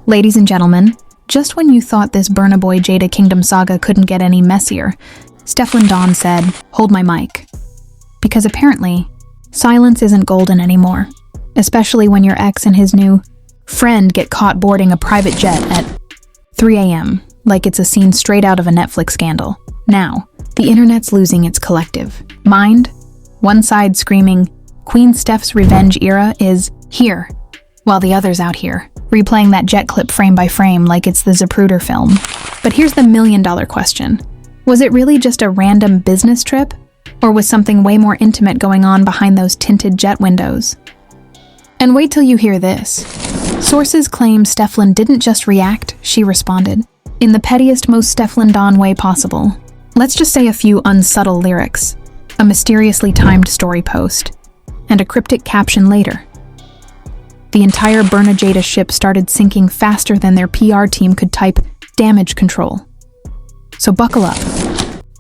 Ladies and gentlemen, just when you thought this Burna Jada Kingdom saga couldn't get any messier, Stefflon Don said, "Hold my mic." Because apparently, silence isn't golden anymore, especially when your ex and his new friend get caught boarding a private jet at 3 a.m., like it's a scene straight out of a Netflix scandal. Now, the internet's losing its collective mind. One side screaming, Queen Steph's revenge era is here, while the other's out here, replaying that jet clip frame by frame like it's the Zapruder film. But here's the million-dollar question. Was it really just a random business trip? Or was something way more intimate going on behind those tinted jet windows? And wait till you hear this. Sources claim Stefflon didn't just react, she responded, in the pettiest, most Stefflon Don way possible. Let's just say a few unsubtle lyrics, a mysteriously timed story post, and a cryptic caption later. The entire Burna Jada ship started sinking faster than their PR team could type damage control. So buckle up,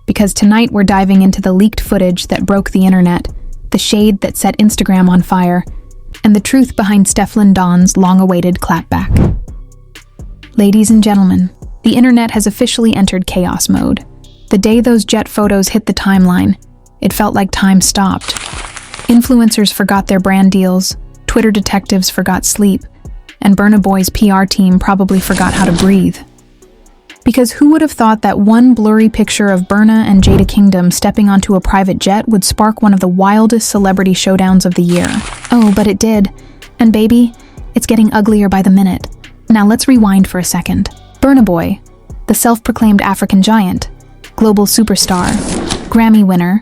because tonight we're diving into the leaked footage that broke the internet, the shade that set Instagram on fire, and the truth behind Stefflon Don's long-awaited clapback. Ladies and gentlemen, the internet has officially entered chaos mode. The day those jet photos hit the timeline, it felt like time stopped. Influencers forgot their brand deals, Twitter detectives forgot sleep, and Burna Boy's PR team probably forgot how to breathe. Because who would have thought that one blurry picture of Burna and Jada Kingdom stepping onto a private jet would spark one of the wildest celebrity showdowns of the year? Oh, but it did. And baby, it's getting uglier by the minute. Now let's rewind for a second. Burna Boy, the self-proclaimed African giant, global superstar, Grammy winner,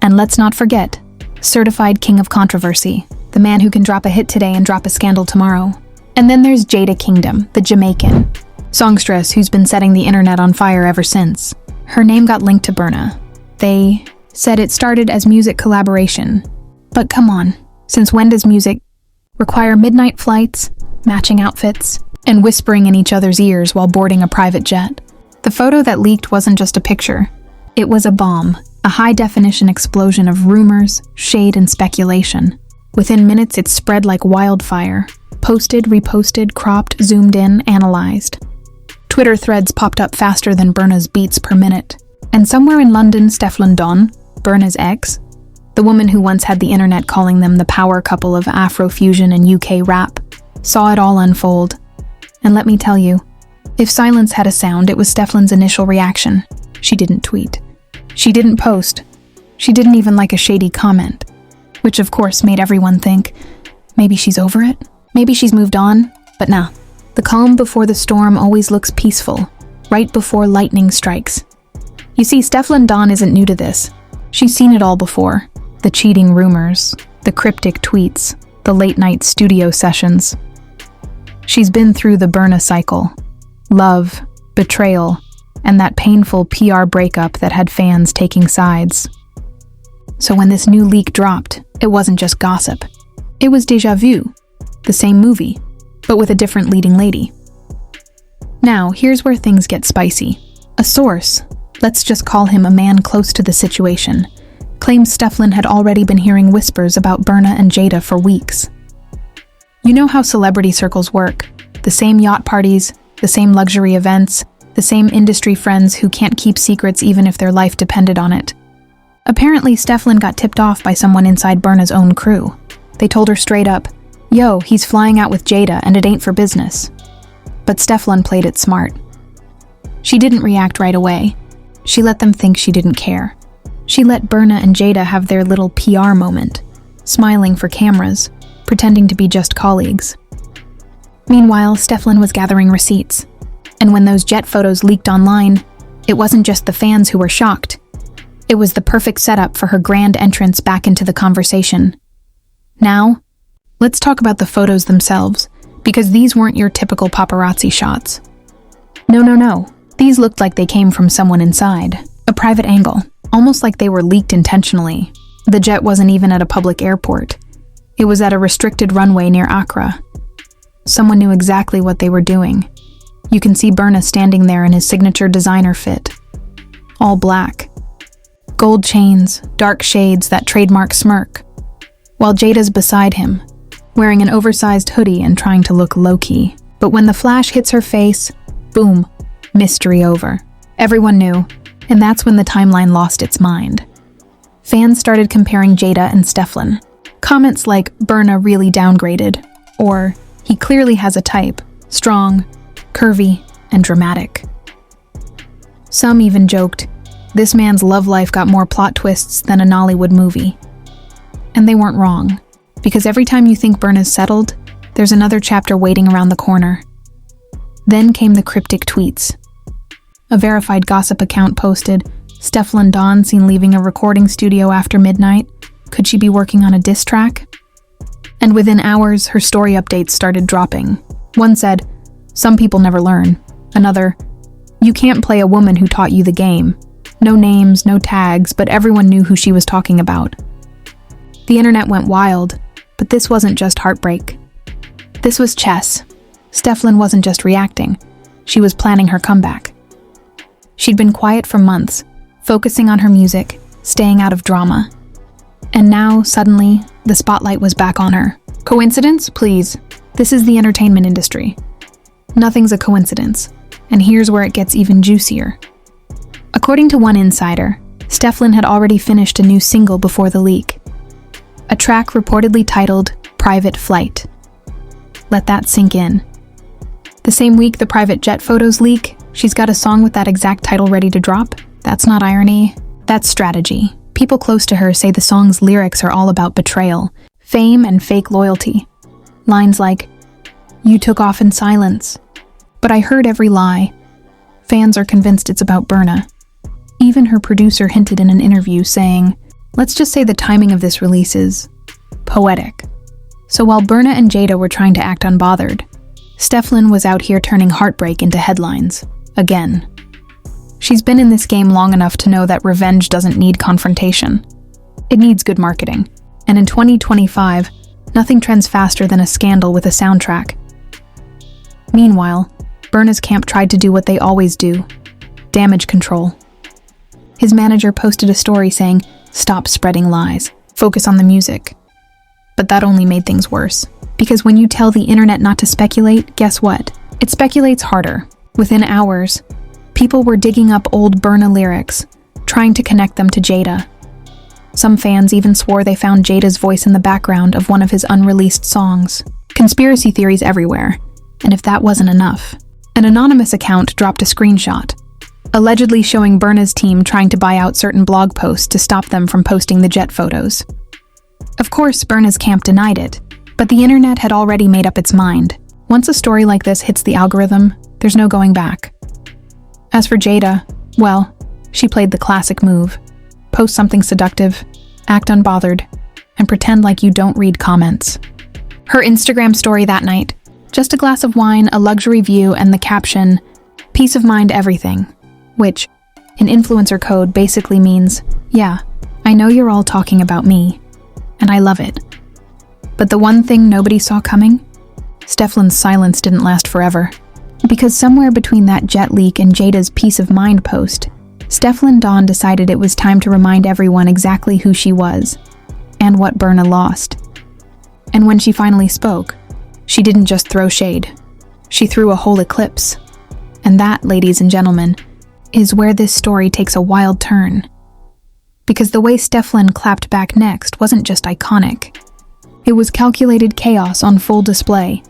and let's not forget, certified king of controversy, the man who can drop a hit today and drop a scandal tomorrow. And then there's Jada Kingdom, the Jamaican songstress who's been setting the internet on fire ever since. Her name got linked to Burna. They said it started as music collaboration. But come on, since when does music require midnight flights, matching outfits, and whispering in each other's ears while boarding a private jet? The photo that leaked wasn't just a picture. It was a bomb, a high-definition explosion of rumors, shade, and speculation. Within minutes, it spread like wildfire. Posted, reposted, cropped, zoomed in, analyzed. Twitter threads popped up faster than Burna's beats per minute. And somewhere in London, Stefflon Don, Burna's ex, the woman who once had the internet calling them the power couple of Afrofusion and UK rap, saw it all unfold. And let me tell you, if silence had a sound, it was Stefflon's initial reaction. She didn't tweet. She didn't post. She didn't even like a shady comment. Which of course made everyone think, maybe she's over it? Maybe she's moved on? But nah. The calm before the storm always looks peaceful, right before lightning strikes. You see, Stefflon Don isn't new to this. She's seen it all before. The cheating rumors, the cryptic tweets, the late-night studio sessions. She's been through the Burna cycle. Love, betrayal, and that painful PR breakup that had fans taking sides. So when this new leak dropped, it wasn't just gossip. It was déjà vu, the same movie, but with a different leading lady. Now, here's where things get spicy. A source, let's just call him a man close to the situation, claims Stefflon had already been hearing whispers about Burna and Jada for weeks. You know how celebrity circles work. The same yacht parties, the same luxury events, the same industry friends who can't keep secrets even if their life depended on it. Apparently, Stefflon got tipped off by someone inside Burna's own crew. They told her straight up, "Yo, he's flying out with Jada and it ain't for business." But Stefflon played it smart. She didn't react right away. She let them think she didn't care. She let Burna and Jada have their little PR moment, smiling for cameras, pretending to be just colleagues. Meanwhile, Stefflon was gathering receipts. And when those jet photos leaked online, it wasn't just the fans who were shocked. It was the perfect setup for her grand entrance back into the conversation. Now, let's talk about the photos themselves, because these weren't your typical paparazzi shots. No. These looked like they came from someone inside. A private angle, almost like they were leaked intentionally. The jet wasn't even at a public airport. It was at a restricted runway near Accra. Someone knew exactly what they were doing. You can see Burna standing there in his signature designer fit. All black. Gold chains, dark shades, that trademark smirk. While Jada's beside him, wearing an oversized hoodie and trying to look low-key. But when the flash hits her face, boom, mystery over. Everyone knew, and that's when the timeline lost its mind. Fans started comparing Jada and Stefflon. Comments like, Burna really downgraded, or, he clearly has a type, strong, curvy, and dramatic. Some even joked, this man's love life got more plot twists than a Nollywood movie. And they weren't wrong, because every time you think Burna's settled, there's another chapter waiting around the corner. Then came the cryptic tweets. A verified gossip account posted, Stefflon Don seen leaving a recording studio after midnight. Could she be working on a diss track? And within hours, her story updates started dropping. One said, some people never learn. Another, you can't play a woman who taught you the game. No names, no tags, but everyone knew who she was talking about. The internet went wild, but this wasn't just heartbreak. This was chess. Stefflon wasn't just reacting. She was planning her comeback. She'd been quiet for months, focusing on her music, staying out of drama. And now, suddenly, the spotlight was back on her. Coincidence? Please. This is the entertainment industry. Nothing's a coincidence. And here's where it gets even juicier. According to one insider, Stefflon had already finished a new single before the leak. A track reportedly titled Private Flight. Let that sink in. The same week the private jet photos leak, she's got a song with that exact title ready to drop. That's not irony, that's strategy. People close to her say the song's lyrics are all about betrayal, fame, and fake loyalty. Lines like, you took off in silence, but I heard every lie. Fans are convinced it's about Burna. Even her producer hinted in an interview saying, let's just say the timing of this release is poetic. So while Burna and Jada were trying to act unbothered, Stefflon was out here turning heartbreak into headlines. Again. She's been in this game long enough to know that revenge doesn't need confrontation. It needs good marketing. And in 2025, nothing trends faster than a scandal with a soundtrack. Meanwhile, Burna's camp tried to do what they always do, damage control. His manager posted a story saying, stop spreading lies, focus on the music. But that only made things worse. Because when you tell the internet not to speculate, guess what? It speculates harder. Within hours, people were digging up old Burna lyrics, trying to connect them to Jada. Some fans even swore they found Jada's voice in the background of one of his unreleased songs. Conspiracy theories everywhere. And if that wasn't enough, an anonymous account dropped a screenshot, allegedly showing Burna's team trying to buy out certain blog posts to stop them from posting the jet photos. Of course, Burna's camp denied it, but the internet had already made up its mind. Once a story like this hits the algorithm, there's no going back. As for Jada, well, she played the classic move. Post something seductive, act unbothered, and pretend like you don't read comments. Her Instagram story that night, just a glass of wine, a luxury view, and the caption, peace of mind everything, which, in influencer code, basically means, yeah, I know you're all talking about me, and I love it. But the one thing nobody saw coming? Stefflon's silence didn't last forever. Because somewhere between that jet leak and Jada's peace of mind post, Stefflon Don decided it was time to remind everyone exactly who she was, and what Burna lost. And when she finally spoke, she didn't just throw shade. She threw a whole eclipse. And that, ladies and gentlemen, is where this story takes a wild turn. Because the way Stefflon clapped back next wasn't just iconic. It was calculated chaos on full display.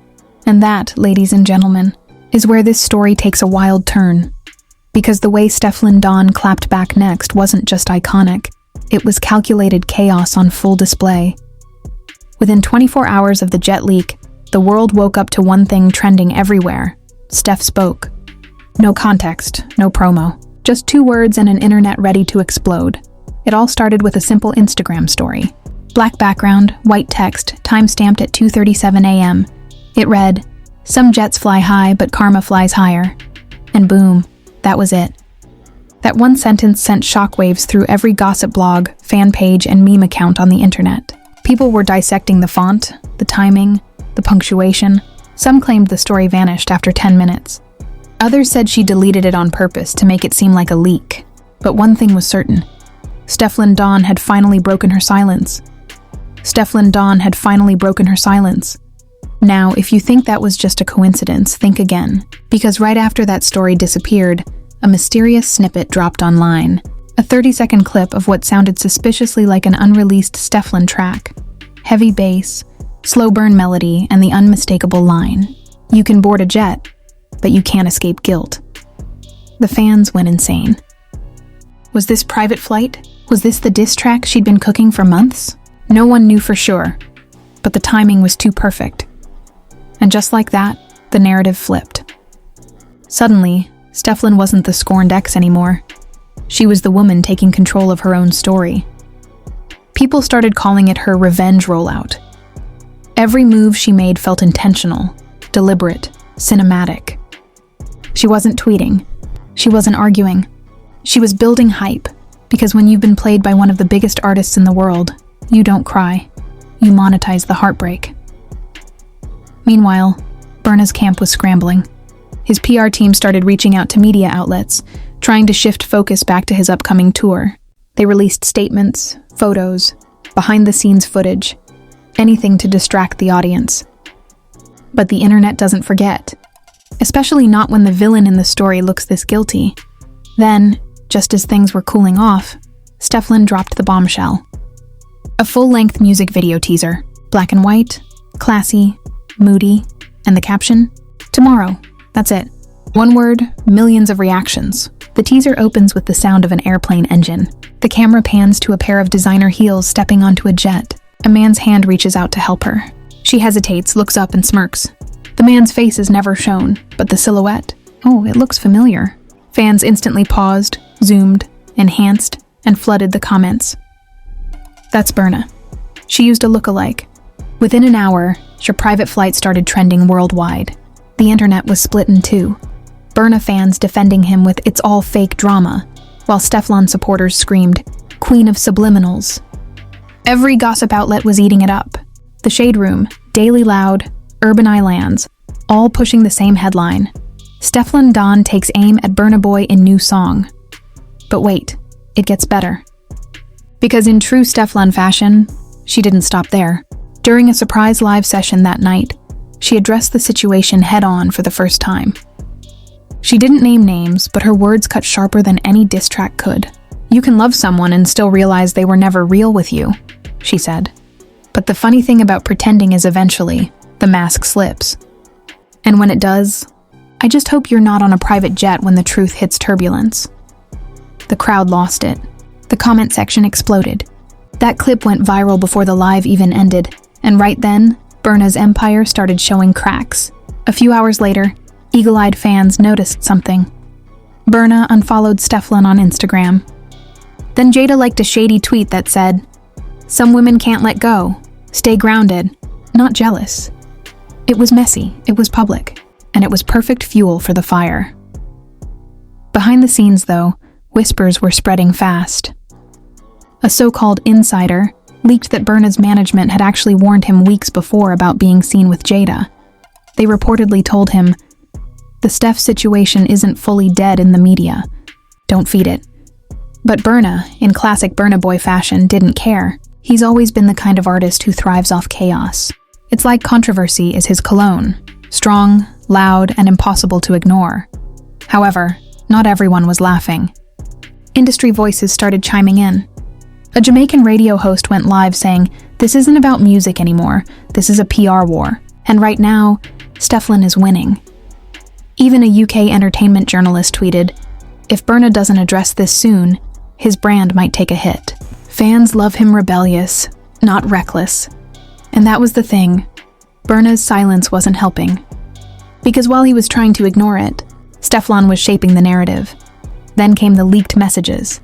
And that, ladies and gentlemen, is where this story takes a wild turn. Because the way Stefflon Don clapped back next wasn't just iconic, it was calculated chaos on full display. Within 24 hours of the jet leak, the world woke up to one thing trending everywhere. Steph spoke. No context, no promo. Just 2 words and an internet ready to explode. It all started with a simple Instagram story. Black background, white text, time-stamped at 2:37 a.m. It read, some jets fly high, but karma flies higher. And boom, that was it. That one sentence sent shockwaves through every gossip blog, fan page, and meme account on the internet. People were dissecting the font, the timing, the punctuation. Some claimed the story vanished after 10 minutes. Others said she deleted it on purpose to make it seem like a leak. But one thing was certain. Stefflon Don had finally broken her silence. Stefflon Don had finally broken her silence. Now, if you think that was just a coincidence, think again. Because right after that story disappeared, a mysterious snippet dropped online. A 30-second clip of what sounded suspiciously like an unreleased Stefflon track. Heavy bass, slow burn melody, and the unmistakable line, "You can board a jet, but you can't escape guilt." The fans went insane. Was this private flight? Was this the diss track she'd been cooking for months? No one knew for sure, but the timing was too perfect. And just like that, the narrative flipped. Suddenly, Stefflon wasn't the scorned ex anymore. She was the woman taking control of her own story. People started calling it her revenge rollout. Every move she made felt intentional, deliberate, cinematic. She wasn't tweeting. She wasn't arguing. She was building hype, because when you've been played by one of the biggest artists in the world, you don't cry. You monetize the heartbreak. Meanwhile, Burna's camp was scrambling. His PR team started reaching out to media outlets, trying to shift focus back to his upcoming tour. They released statements, photos, behind-the-scenes footage, anything to distract the audience. But the internet doesn't forget, especially not when the villain in the story looks this guilty. Then, just as things were cooling off, Stefflon dropped the bombshell. A full-length music video teaser, black and white, classy, moody, and the caption, "Tomorrow." That's it. One word, millions of reactions. The teaser opens with the sound of an airplane engine. The camera pans to a pair of designer heels stepping onto a jet. A man's hand reaches out to help her. She hesitates, looks up, and smirks. The man's face is never shown, but the silhouette, oh, it looks familiar. Fans instantly paused, zoomed, enhanced, and flooded the comments. That's Burna. She used a lookalike. Within an hour, her private flight started trending worldwide. The internet was split in two. Burna fans defending him with "it's all fake drama," while Stefflon supporters screamed, "Queen of subliminals." Every gossip outlet was eating it up. The Shade Room, Daily Loud, Urban Eye Lands, all pushing the same headline. Stefflon Don takes aim at Burna Boy in new song. But wait, it gets better. Because in true Stefflon fashion, she didn't stop there. During a surprise live session that night, she addressed the situation head-on for the first time. She didn't name names, but her words cut sharper than any diss track could. "You can love someone and still realize they were never real with you," she said. But the funny thing about pretending is eventually, the mask slips. And when it does, I just hope you're not on a private jet when the truth hits turbulence. The crowd lost it. The comment section exploded. That clip went viral before the live even ended, and right then, Burna's empire started showing cracks. A few hours later, eagle-eyed fans noticed something. Burna unfollowed Stefflon on Instagram. Then Jada liked a shady tweet that said, "Some women can't let go. Stay grounded. Not jealous." It was messy, it was public, and it was perfect fuel for the fire. Behind the scenes, though, whispers were spreading fast. A so-called insider leaked that Burna's management had actually warned him weeks before about being seen with Jada. They reportedly told him, "The Steph situation isn't fully dead in the media. Don't feed it." But Burna, in classic Burna Boy fashion, didn't care. He's always been the kind of artist who thrives off chaos. It's like controversy is his cologne. Strong, loud, and impossible to ignore. However, not everyone was laughing. Industry voices started chiming in. A Jamaican radio host went live saying, "This isn't about music anymore. This is a PR war. And right now, Stefflon is winning." Even a UK entertainment journalist tweeted, "If Burna doesn't address this soon, his brand might take a hit." Fans love him rebellious, not reckless. And that was the thing. Burna's silence wasn't helping. Because while he was trying to ignore it, Stefflon was shaping the narrative. Then came the leaked messages.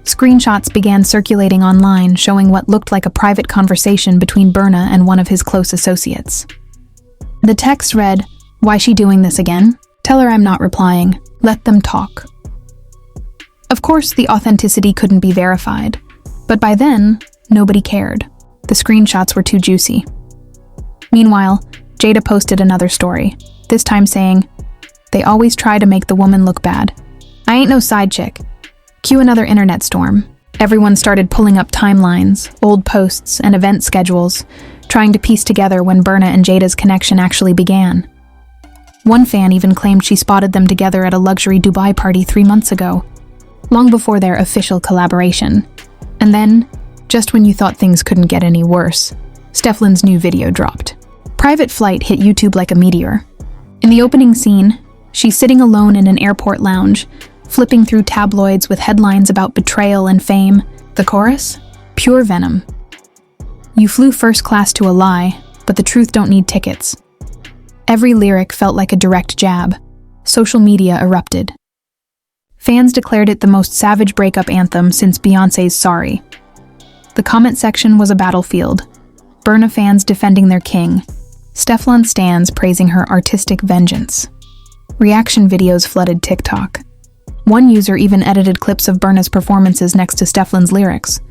Screenshots began circulating online showing what looked like a private conversation between Burna and one of his close associates. The text read, "Why she doing this again? Tell her I'm not replying. Let them talk." Of course, the authenticity couldn't be verified, but by then, nobody cared. The screenshots were too juicy. Meanwhile, Jada posted another story, this time saying, "They always try to make the woman look bad. I ain't no side chick." Cue another internet storm. Everyone started pulling up timelines, old posts, and event schedules, trying to piece together when Burna and Jada's connection actually began. One fan even claimed she spotted them together at a luxury Dubai party 3 months ago, long before their official collaboration. And then, just when you thought things couldn't get any worse, Stefflon's new video dropped. Private Flight hit YouTube like a meteor. In the opening scene, she's sitting alone in an airport lounge, flipping through tabloids with headlines about betrayal and fame. The chorus? Pure venom. You flew first class to a lie, but the truth don't need tickets. Every lyric felt like a direct jab. Social media erupted. Fans declared it the most savage breakup anthem since Beyoncé's Sorry. The comment section was a battlefield. Burna fans defending their king. Stefflon stans praising her artistic vengeance. Reaction videos flooded TikTok. One user even edited clips of Burna's performances next to Stefflon's lyrics,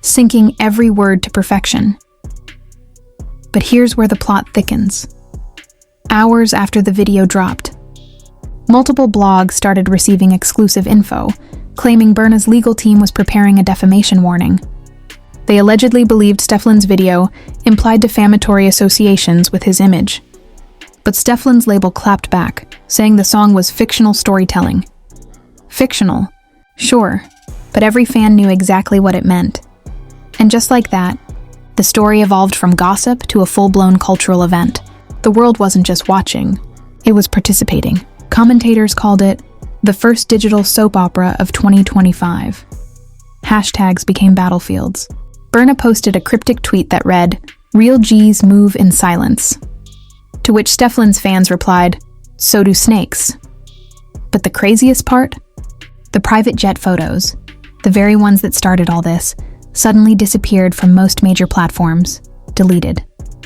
syncing every word to perfection. But here's where the plot thickens. Hours after the video dropped, multiple blogs started receiving exclusive info, claiming Burna's legal team was preparing a defamation warning. They allegedly believed Stefflon's video implied defamatory associations with his image. But Stefflon's label clapped back, saying the song was fictional storytelling. Fictional, sure, but every fan knew exactly what it meant. And just like that, the story evolved from gossip to a full-blown cultural event. The world wasn't just watching, it was participating. Commentators called it the first digital soap opera of 2025. Hashtags became battlefields. Burna posted a cryptic tweet that read, "Real G's move in silence." To which Stefflon's fans replied, "So do snakes." But the craziest part? The private jet photos, the very ones that started all this, suddenly disappeared from most major platforms. Deleted.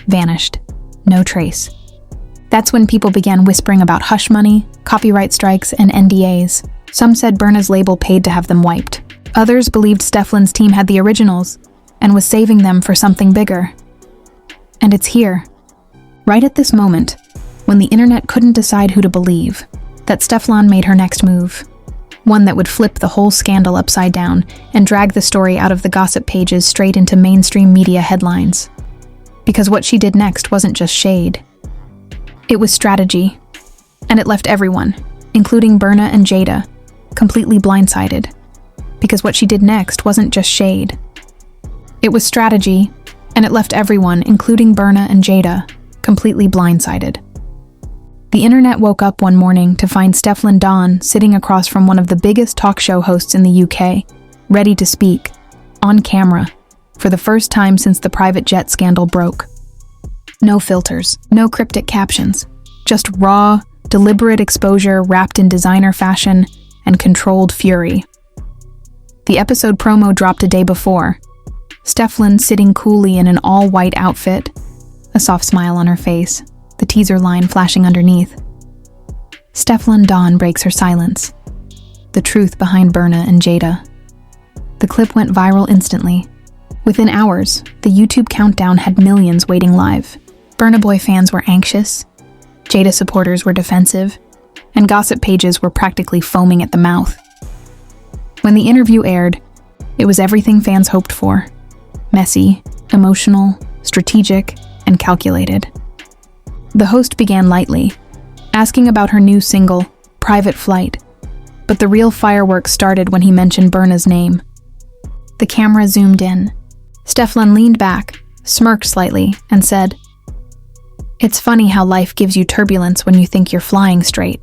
Vanished. No trace. That's when people began whispering about hush money, copyright strikes, and NDAs. Some said Burna's label paid to have them wiped. Others believed Stefflon's team had the originals and was saving them for something bigger. And it's here, right at this moment, when the internet couldn't decide who to believe, that Stefflon made her next move. One that would flip the whole scandal upside down and drag the story out of the gossip pages straight into mainstream media headlines. Because what she did next wasn't just shade. It was strategy. And it left everyone, including Burna and Jada, completely blindsided. Because what she did next wasn't just shade. It was strategy, and it left everyone, including Burna and Jada, completely blindsided. The internet woke up one morning to find Stefflon Don sitting across from one of the biggest talk show hosts in the UK, ready to speak, on camera, for the first time since the private jet scandal broke. No filters, no cryptic captions, just raw, deliberate exposure wrapped in designer fashion and controlled fury. The episode promo dropped a day before. Stefflon sitting coolly in an all-white outfit, a soft smile on her face, the teaser line flashing underneath. Stefflon Don breaks her silence. The truth behind Burna and Jada. The clip went viral instantly. Within hours, the YouTube countdown had millions waiting live. Burna Boy fans were anxious, Jada supporters were defensive, and gossip pages were practically foaming at the mouth. When the interview aired, it was everything fans hoped for. Messy, emotional, strategic, and calculated. The host began lightly, asking about her new single, Private Flight, but the real fireworks started when he mentioned Burna's name. The camera zoomed in. Stefflon leaned back, smirked slightly, and said, "It's funny how life gives you turbulence when you think you're flying straight."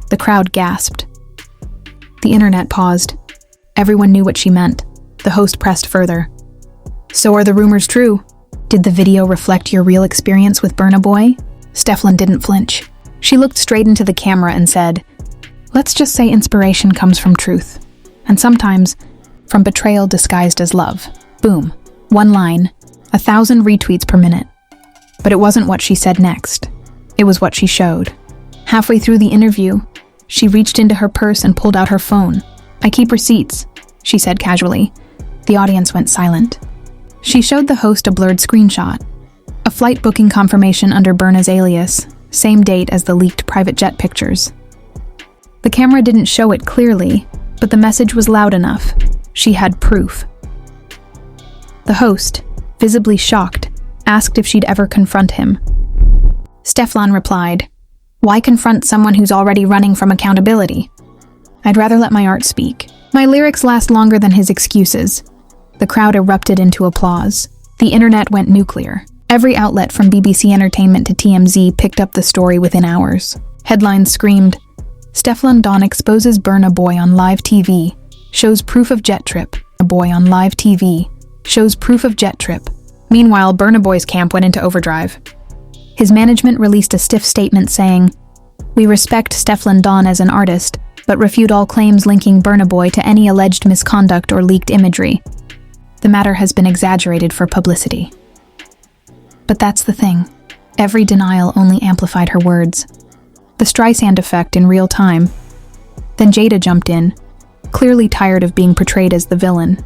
The crowd gasped. The internet paused. Everyone knew what she meant. The host pressed further. "So are the rumors true? Did the video reflect your real experience with Burna Boy?" Stefflon didn't flinch. She looked straight into the camera and said, "Let's just say inspiration comes from truth. And sometimes, from betrayal disguised as love." Boom. One line, 1,000 retweets per minute. But it wasn't what she said next. It was what she showed. Halfway through the interview, she reached into her purse and pulled out her phone. "I keep receipts," she said casually. The audience went silent. She showed the host a blurred screenshot, a flight booking confirmation under Burna's alias, same date as the leaked private jet pictures. The camera didn't show it clearly, but the message was loud enough. She had proof. The host, visibly shocked, asked if she'd ever confront him. Stefflon replied, "Why confront someone who's already running from accountability? I'd rather let my art speak. My lyrics last longer than his excuses." The crowd erupted into applause. The internet went nuclear. Every outlet from BBC Entertainment to TMZ picked up the story within hours. Headlines screamed, "Stefflon Don exposes Burna Boy on live TV. Shows proof of jet trip. A boy on live TV. Shows proof of jet trip." Meanwhile, Burna Boy's camp went into overdrive. His management released a stiff statement saying, "We respect Stefflon Don as an artist, but refute all claims linking Burna Boy to any alleged misconduct or leaked imagery. The matter has been exaggerated for publicity." But that's the thing. Every denial only amplified her words. The Streisand effect in real time. Then Jada jumped in, clearly tired of being portrayed as the villain.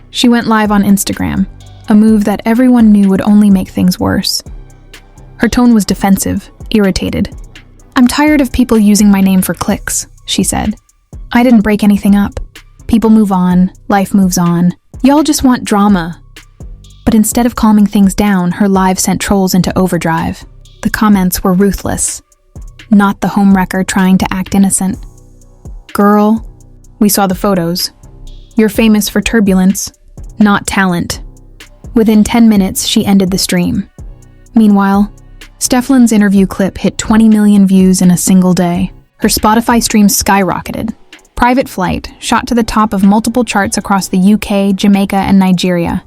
She went live on Instagram, a move that everyone knew would only make things worse. Her tone was defensive, irritated. "I'm tired of people using my name for clicks," she said. "I didn't break anything up. People move on, life moves on. Y'all just want drama." But instead of calming things down, her live sent trolls into overdrive. The comments were ruthless. Not the homewrecker trying to act innocent. "Girl, we saw the photos. You're famous for turbulence, not talent." Within 10 minutes, she ended the stream. Meanwhile, Stefflon's interview clip hit 20 million views in a single day. Her Spotify streams skyrocketed. Private Flight shot to the top of multiple charts across the UK, Jamaica, and Nigeria.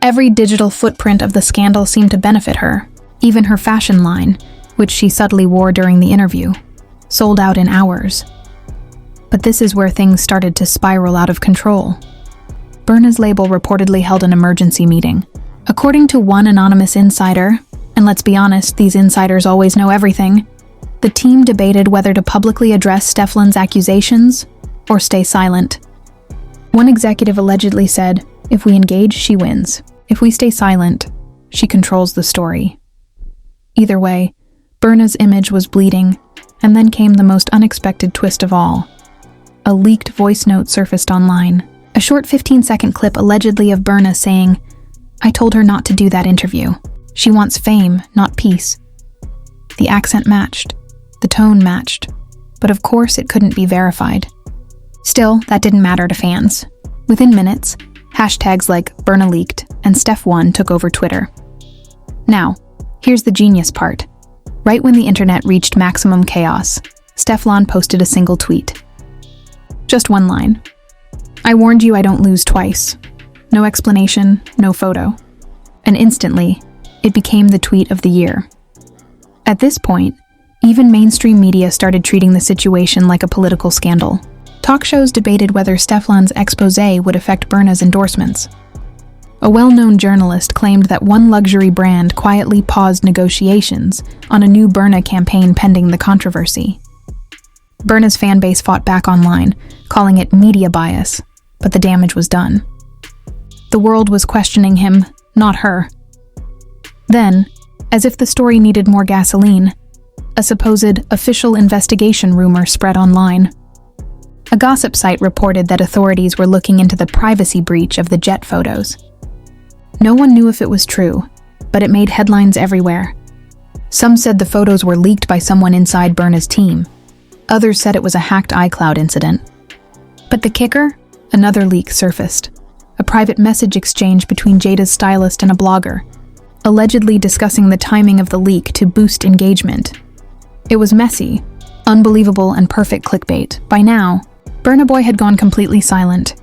Every digital footprint of the scandal seemed to benefit her. Even her fashion line, which she subtly wore during the interview, sold out in hours. But this is where things started to spiral out of control. Burna's label reportedly held an emergency meeting. According to one anonymous insider, and let's be honest, these insiders always know everything, the team debated whether to publicly address Stefflon's accusations or stay silent. One executive allegedly said, "If we engage, she wins. If we stay silent, she controls the story." Either way, Burna's image was bleeding, and then came the most unexpected twist of all. A leaked voice note surfaced online. A short 15-second clip allegedly of Burna saying, "I told her not to do that interview. She wants fame, not peace." The accent matched. The tone matched. But of course it couldn't be verified. Still, that didn't matter to fans. Within minutes, hashtags like Burna leaked and Steph1 took over Twitter. Now, here's the genius part. Right when the internet reached maximum chaos, Stefflon posted a single tweet. Just one line. "I warned you I don't lose twice." No explanation, no photo. And instantly, it became the tweet of the year. At this point, even mainstream media started treating the situation like a political scandal. Talk shows debated whether Stefflon's exposé would affect Burna's endorsements. A well-known journalist claimed that one luxury brand quietly paused negotiations on a new Burna campaign pending the controversy. Burna's fanbase fought back online, calling it media bias, but the damage was done. The world was questioning him, not her. Then, as if the story needed more gasoline, a supposed official investigation rumor spread online. A gossip site reported that authorities were looking into the privacy breach of the jet photos. No one knew if it was true, but it made headlines everywhere. Some said the photos were leaked by someone inside Burna's team. Others said it was a hacked iCloud incident. But the kicker? Another leak surfaced. A private message exchange between Jada's stylist and a blogger, allegedly discussing the timing of the leak to boost engagement. It was messy, unbelievable, and perfect clickbait. By now, Burna Boy had gone completely silent.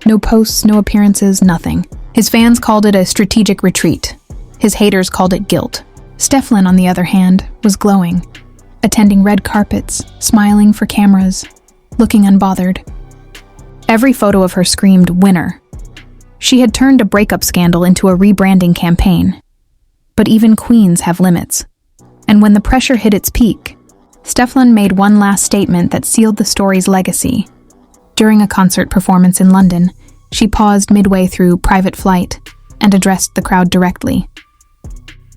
No posts, no appearances, nothing. His fans called it a strategic retreat. His haters called it guilt. Stefflon, on the other hand, was glowing, attending red carpets, smiling for cameras, looking unbothered. Every photo of her screamed winner. She had turned a breakup scandal into a rebranding campaign. But even queens have limits. And when the pressure hit its peak, Stefflon made one last statement that sealed the story's legacy. During a concert performance in London, she paused midway through Private Flight and addressed the crowd directly.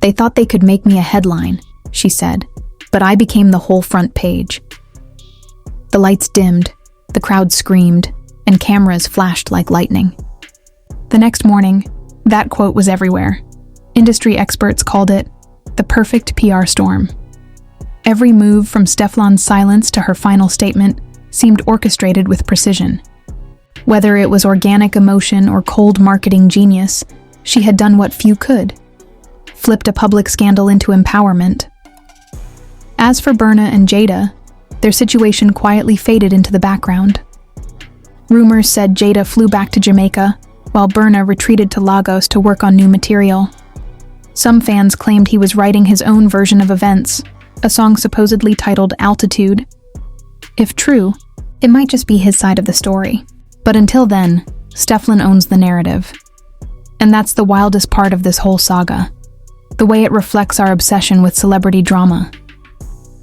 "They thought they could make me a headline," she said, "but I became the whole front page." The lights dimmed, the crowd screamed, and cameras flashed like lightning. The next morning, that quote was everywhere. Industry experts called it the perfect PR storm. Every move from Stefflon's silence to her final statement seemed orchestrated with precision. Whether it was organic emotion or cold marketing genius, she had done what few could: flipped a public scandal into empowerment. As for Burna and Jada, their situation quietly faded into the background. Rumors said Jada flew back to Jamaica, while Burna retreated to Lagos to work on new material. Some fans claimed he was writing his own version of events, a song supposedly titled Altitude. If true, it might just be his side of the story. But until then, Stefflon owns the narrative. And that's the wildest part of this whole saga, the way it reflects our obsession with celebrity drama.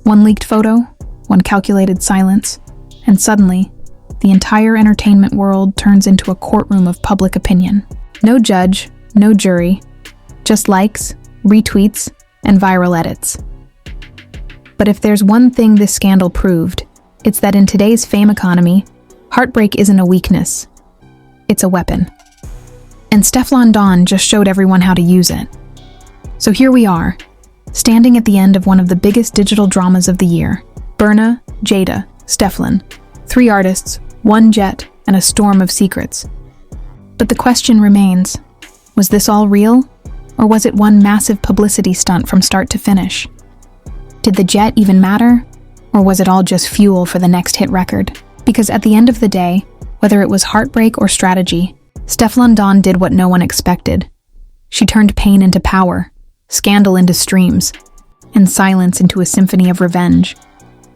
One leaked photo, one calculated silence, and suddenly, the entire entertainment world turns into a courtroom of public opinion. No judge, no jury, just likes, retweets, and viral edits. But if there's one thing this scandal proved, it's that in today's fame economy, heartbreak isn't a weakness, it's a weapon. And Stefflon Don just showed everyone how to use it. So here we are, standing at the end of one of the biggest digital dramas of the year. Burna, Jada, Stefflon, 3 artists, 1 jet, and a storm of secrets. But the question remains, was this all real? Or was it one massive publicity stunt from start to finish? Did the jet even matter? Or was it all just fuel for the next hit record? Because at the end of the day, whether it was heartbreak or strategy, Stefflon Don did what no one expected. She turned pain into power, scandal into streams, and silence into a symphony of revenge.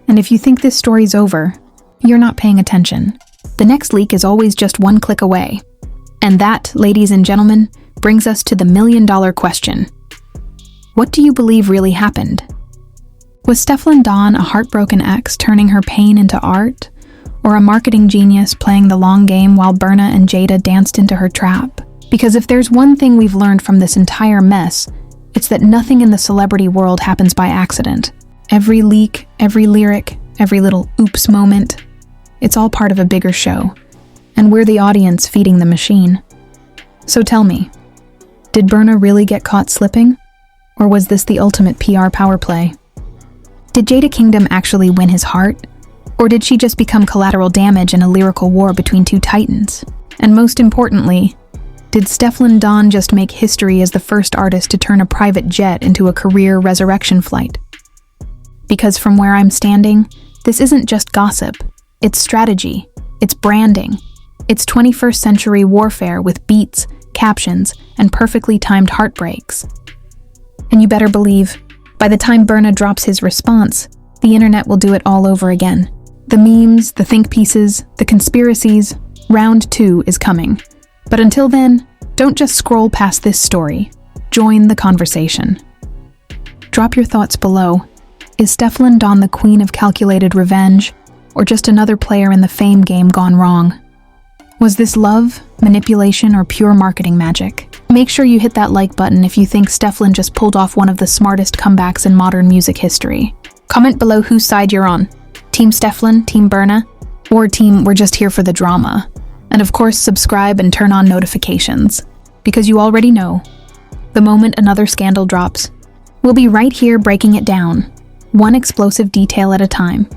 And if you think this story's over, you're not paying attention. The next leak is always just one click away. And that, ladies and gentlemen, brings us to the million-dollar question. What do you believe really happened? Was Stefflon Don a heartbroken ex turning her pain into art? Or a marketing genius playing the long game while Burna and Jada danced into her trap? Because if there's one thing we've learned from this entire mess, it's that nothing in the celebrity world happens by accident. Every leak, every lyric, every little oops moment, it's all part of a bigger show. And we're the audience feeding the machine. So tell me, did Burna really get caught slipping? Or was this the ultimate PR power play? Did Jada Kingdom actually win his heart? Or did she just become collateral damage in a lyrical war between 2 titans? And most importantly, did Stefflon Don just make history as the first artist to turn a private jet into a career resurrection flight? Because from where I'm standing, this isn't just gossip. It's strategy. It's branding. It's 21st century warfare with beats, captions, and perfectly timed heartbreaks. And you better believe, by the time Burna drops his response, the internet will do it all over again. The memes, the think pieces, the conspiracies, round 2 is coming. But until then, don't just scroll past this story. Join the conversation. Drop your thoughts below. Is Stefflon Don the queen of calculated revenge, or just another player in the fame game gone wrong? Was this love, manipulation, or pure marketing magic? Make sure you hit that like button if you think Stefflon just pulled off one of the smartest comebacks in modern music history. Comment below whose side you're on. Team Stefflon, Team Burna, or Team We're Just Here for the Drama. And of course, subscribe and turn on notifications. Because you already know, the moment another scandal drops, we'll be right here breaking it down, one explosive detail at a time.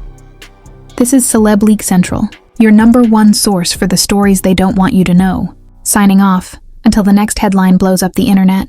This is Celeb Leak Central, your #1 source for the stories they don't want you to know. Signing off, until the next headline blows up the internet.